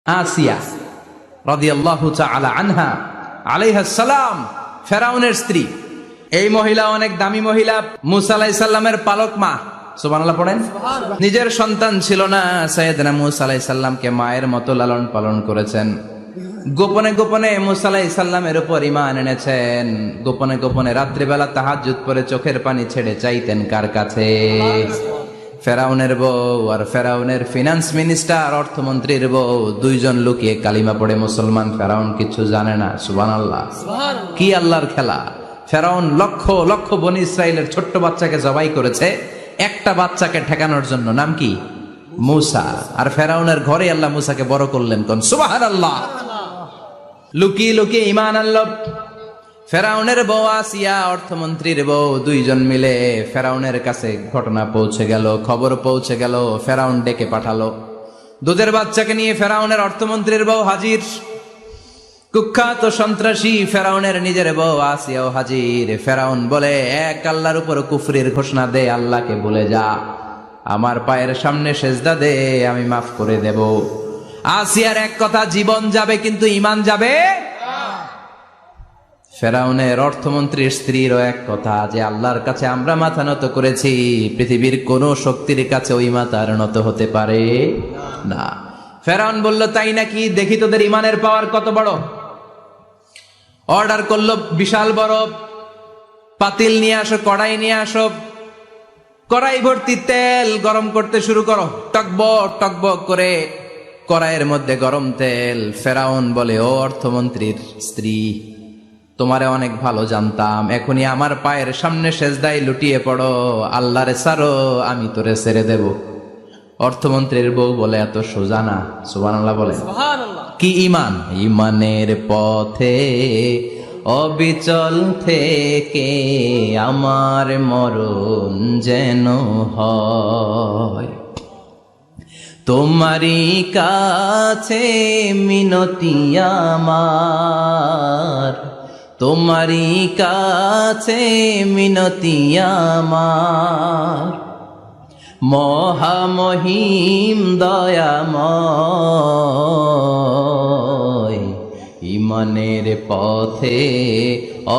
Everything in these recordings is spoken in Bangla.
আসিয়া রাদিয়াল্লাহু তাআলা আনহা আলাইহাস সালাম, ফেরাউনের স্ত্রী। এই মহিলা অনেক দামি মহিলা, মুসা আলাইহিস সালামের পালক মা। সুবহানাল্লাহ পড়েন। নিজের সন্তান ছিল না, সাইয়েদনা মুসা আলাইহিস সালামকে মায়ের মতো লালন পালন করেছেন। গোপনে গোপনে মুসা আলাইহিস সালামের উপর ঈমান এনেছেন। গোপনে গোপনে রাত্রিবেলা তাহাজ্জুদ পড়ে চোখের পানি ছেড়ে চাইতেন কার কাছে? ফেরাউনের বউ আর ফেরাউনের ফিনান্স মিনিস্টার, অর্থমন্ত্রীর বউ, দুইজন লুকিয়ে কালিমা পড়ে মুসলমান। ফেরাউন কিছু জানে না। সুবহানাল্লাহ। কি আল্লাহর খেলা! ফেরাউন লক্ষ লক্ষ বনি ইসরাইলের ছোট্ট বাচ্চাকে জবাই করেছে একটা বাচ্চাকে ঠেকানোর জন্য। নাম কি? মুসা। আর ফেরাউনের ঘরে আল্লাহ মুসাকে বড় করলেন। কোন সুবহানাল্লাহ! লুকিয়ে লুকিয়ে ঈমান আনলো। ফেরাউনের বউ আসিয়া, অর্থমন্ত্রীর বউ, দুইজন মিলে ফেরাউনের কাছে ঘটনা পৌঁছে গেল, খবর পৌঁছে গেল। ফেরাউন ডেকে পাঠালো। দুধের বাচ্চাকে নিয়ে ফেরাউনের অর্থমন্ত্রীর বউ হাজির। কুখ্যাত সন্ত্রাসী ফেরাউনের নিজের বউ আসিয়াও হাজির। ফেরাউন বলে, এক আল্লাহর উপর কুফরির ঘোষণা দে, আল্লাহকে বলে যা, আমার পায়ের সামনে সেজদা দে, আমি মাফ করে দেব। আসিয়ার এক কথা, জীবন যাবে কিন্তু ঈমান যাবে। ফেরাউনের অর্থমন্ত্রীর স্ত্রীরও এক কথা, যে আল্লাহর কাছে আমরা মাথা নত করেছি, পৃথিবীর কোন শক্তির কাছে ওই মাথার নত হতে পারে না। ফেরাউন বলল, তাই নাকি? দেখি তোদের ঈমানের পাওয়ার কত বড়। অর্ডার করলো, বিশাল বড় পাতিল নিয়ে আসো, কড়াই নিয়ে আসো, কড়াই ভর্তি তেল গরম করতে শুরু করো। টকবক টকবক করে কড়াইয়ের মধ্যে গরম তেল। ফেরাউন বলে, ও অর্থমন্ত্রীর স্ত্রী, তোমারে অনেক ভালো জানতাম, এখনই আমার পায়ের সামনে সেজদায় লুটিয়ে পড়ো, আল্লাহরে ছাড়ো, আমি তোরে ছেড়ে দেব। অর্থমন্ত্রীর বউ বলে, এত সোজা না। সুবহানাল্লাহ বলে। কি ঈমান? ঈমানের পথে অবিচল থেকে আমার মরণ যেন হয়, তোমারই কাছে মিনতি আমার, তোমারই কাছে মিনতি আমার, মহামহিম দয়াময়, ঈমানের পথে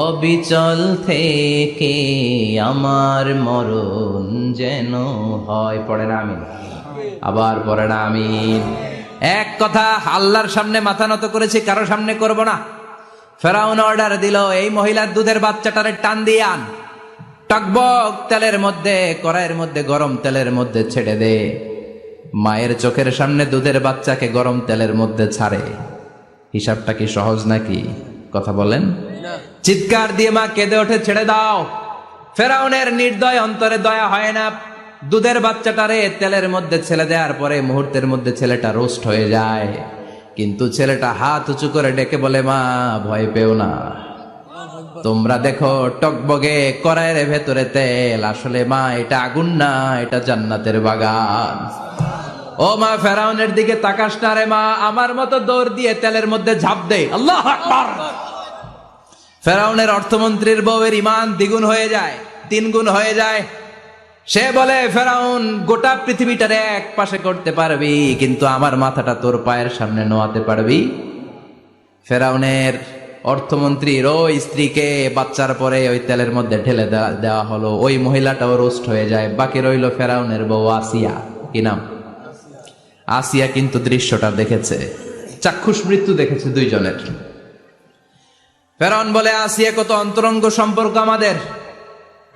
অবিচল থেকে আমার মরণ যেন হয়। পড়ে না আমিন? আবার পড়ে না আমিন? এক কথা, আল্লাহর সামনে মাথা নত করেছি, কারো সামনে করব না। ফেরাউন অর্ডার দিল, এই মহিলার দুধের বাচ্চাটারে টান দিয়ে আন, টকবক তেলের মধ্যে, কড়াইয়ের মধ্যে গরম তেলের মধ্যে ছেড়ে দে। মায়ের চোখের সামনে দুধের বাচ্চাকে গরম তেলের মধ্যে ছাড়ে। হিসাবটা কি সহজ নাকি? কথা বলেন। চিৎকার দিয়ে মা কেঁদে ওঠে, ছেড়ে দাও। ফেরাউনের নির্দয় অন্তরে দয়া হয় না। দুধের বাচ্চাটারে তেলের মধ্যে ছেড়ে দেওয়ার পরে মুহূর্তের মধ্যে ছেলেটা রোস্ট হয়ে যায়। কিন্তু ছেলেটা হাত উঁচু করে ডেকে বলে, মা ভয় পেও না, তোমরা দেখো টকবগে কড়াইয়ের ভেতরে তেল, আসলে মা এটা আগুন না, এটা জান্নাতের বাগান। ও মা, ফেরাউনের দিকে তাকাস না রে মা, আমার মতো দৌড় দিয়ে তেলের মধ্যে ঝাঁপ দে। আল্লাহু আকবার। ফেরাউনের অর্থমন্ত্রীর বউয়ের ঈমান দ্বিগুণ হয়ে যায়, 3 গুণ হয়ে যায়। সে বলে, ফেরাউন, গোটা পৃথিবীটারে এক পাশে করতে পারবি, কিন্তু আমার মাথাটা তোর পায়ের সামনে নোয়াতে পারবি? ফেরাউনের অর্থমন্ত্রীর ওই স্ত্রীকে বাচ্চার পরে ওই তেলের মধ্যে ঢেলে দেওয়া হলো। ওই মহিলাটাও রোস্ট হয়ে যায়। বাকি রইল ফেরাউনের বউ আসিয়া। কি নাম? আসিয়া কিন্তু দৃশ্যটা দেখেছে, চাক্ষুষ মৃত্যু দেখেছে দুইজনের। ফেরাউন বলে, আসিয়া, কত অন্তরঙ্গ সম্পর্ক আমাদের,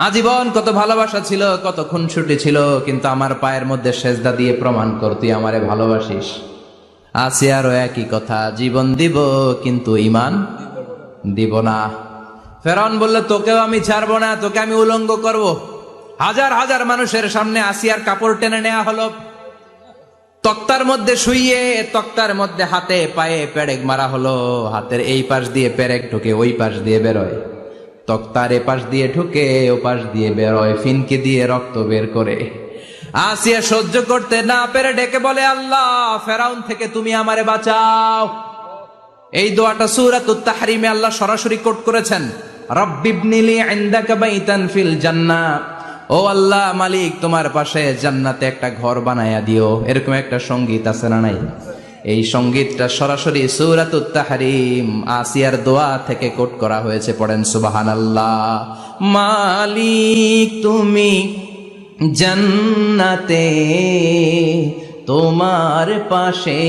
আজীবন কত ভালোবাসা ছিল, কত খুনসুটি ছিল, কিন্তু আমার পায়ের মধ্যে সেজদা দিয়ে প্রমাণ কর তুই আমারে ভালোবাসিস। আসিয়ারও একই কথা, জীবন দিব কিন্তু ঈমান দিব না। ফেরাউন বলল, তোকেও আমি ছাড়বো না, তোকে আমি উলঙ্গ করব। হাজার হাজার মানুষের সামনে আসিয়ার কাপড় টেনে নেওয়া হলো, তক্তার মধ্যে শুইয়ে তক্তার মধ্যে হাতে পায়ে পেরেক মারা হলো। হাতের এই পাশ দিয়ে পেরেক ঢুকে ওই পাশ দিয়ে বেরোয়, তক্তার এ পাশ দিয়ে ঢুকে ও পাশ দিয়ে বেরোয়, ফিনকে দিয়ে রক্ত বের করে। আসিয়া সহ্য করতে না পেরে ডেকে বলে, আল্লাহ, ফেরাউন থেকে তুমি আমারে বাঁচাও। এই দোয়াটা সূরাতুত তাহরিমে আল্লাহ সরাসরি কোট করেছেন, রব্বিবনিলি ইনদাকা বাইতান ফিল জান্নাহ, ও আল্লাহ মালিক, তোমার পাশে জান্নাতে একটা ঘর বানায়া দিও। এরকম একটা সঙ্গীত আছে না নাই? এই সঙ্গীতটা সরাসরি সূরাতুত তাহরিম আসিয়ার দোয়া থেকে কোট করা হয়েছে, পড়েন সুবহানাল্লাহ। মালিক তুমি জান্নাতে, তোমার পাশে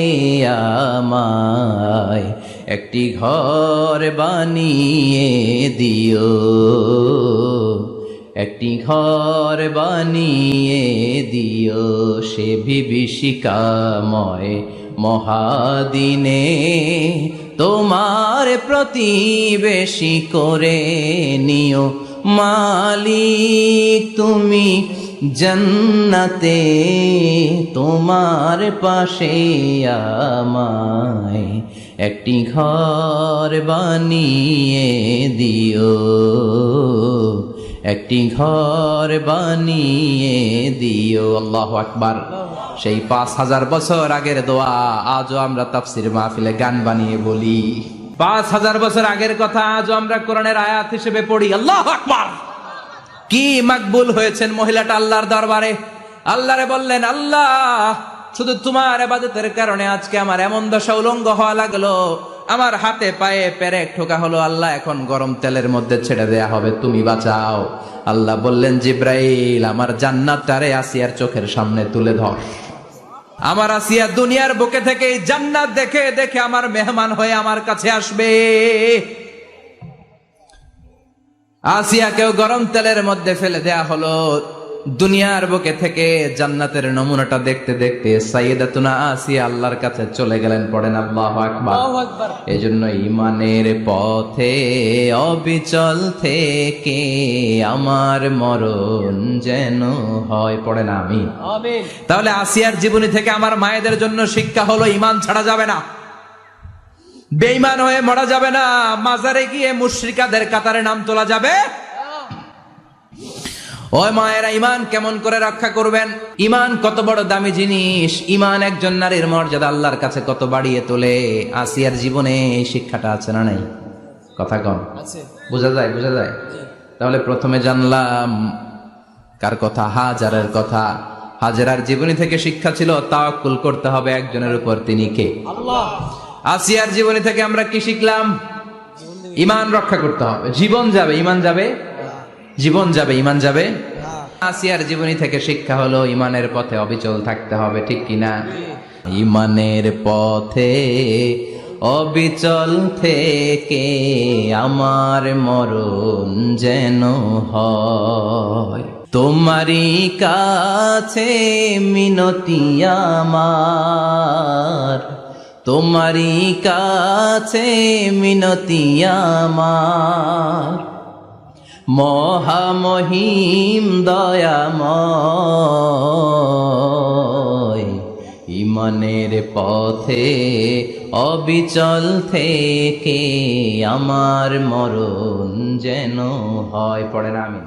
আমায় একটি ঘর বানিয়ে দিও, একটি ঘর বানিয়ে দিও, সে বিভীষিকাময় মহাদিনে তোমার প্রতিবেশী করে নিও। মালিক তুমি জান্নাতে, তোমার পাশে আমায় একটি ঘর বানিয়ে দিও, একটি ঘর বানিয়ে দিও। আল্লাহু আকবার। সেই 5000 বছর আগের দোয়া আজও আমরা তাফসীর মাহফিলে গান বানিয়ে বলি। 5000 বছর আগের কথা আজও আমরা কোরআনের আয়াত হিসেবে পড়ি। আল্লাহু আকবার। কি মাকবুল হয়েছেন মহিলাটা আল্লাহর দরবারে। আল্লাহরে বললেন, আল্লাহ শুধু তোমার ইবাদতের কারণে আজকে আমার এমন দশা উলঙ্গ হওয়া লাগলো, আমার হাতে পায়ে পেরেক ঠোকা হলো, আল্লাহ এখন গরম তেলের মধ্যে ছেড়ে দেয়া হবে, তুমি বাঁচাও। আল্লাহ বললেন, জিব্রাইল আমার জান্নাতটারে আসিয়ার চোখের সামনে তুলে ধর। আমার আসিয়া দুনিয়ার বুকে থেকে জান্নাত দেখে দেখে আমার মেহমান হয়ে আমার কাছে আসবে। আসিয়াকেও গরম তেলের মধ্যে ফেলে দেয়া হলো। দুনিয়ার বুকে থেকে জান্নাতের নমুনাটা দেখতে দেখতে সাইয়েদাতুনা আসিয়া আল্লাহর কাছে চলে গেলেন। পড়েন আল্লাহু আকবার। এজন্য ঈমানের পথে অবিচল থেকে আমার মরণ যেন হয়। পড়েন আমিন। তাহলে আসিয়ার জীবনী থেকে আমার মায়েদের জন্য শিক্ষা হলো, ঈমান ছাড়া যাবে না, বেঈমান হয়ে মরা যাবে না, মাজারে গিয়ে মুশরিকাদের কাতারে নাম তোলা যাবে। ওই মায়েরা ঈমান কেমন করে রক্ষা করবেন? ঈমান কত বড় দামি জিনিস। ঈমান একজন নারীর মর্যাদা আল্লাহর কাছে কত বাড়িয়ে তোলে। আসিয়ার জীবনে এই শিক্ষাটা আছে না নাই? কথা কন, বোঝা যায়? বোঝা যায়। তাহলে প্রথমে জানলাম কার কথা? হাজারের কথা। হাজারার জীবনী থেকে শিক্ষা ছিল তাওয়াক্কুল করতে হবে একজনের উপর, তিনি কে? আল্লাহ। আসিয়ার জীবনী থেকে আমরা কি শিখলাম? ঈমান রক্ষা করতে হবে। জীবন যাবে, ঈমান যাবে, জীবন যাবে, ঈমান যাবে। আসিয়ার জীবনী থেকে শিক্ষা হলো ঈমানের পথে অবিচল থাকতে হবে, ঠিক কিনা? ঈমানের পথে অবিচল থেকে আমার মরণ যেন হয়, তোমারই কাছে মিনতি আমার, তোমারই কাছে মিনতি আমার, মহামহিম দয়াময়, ঈমানের পথে অবিচল থেকে আমার মরণ যেন হয়। পড়েন আমিন।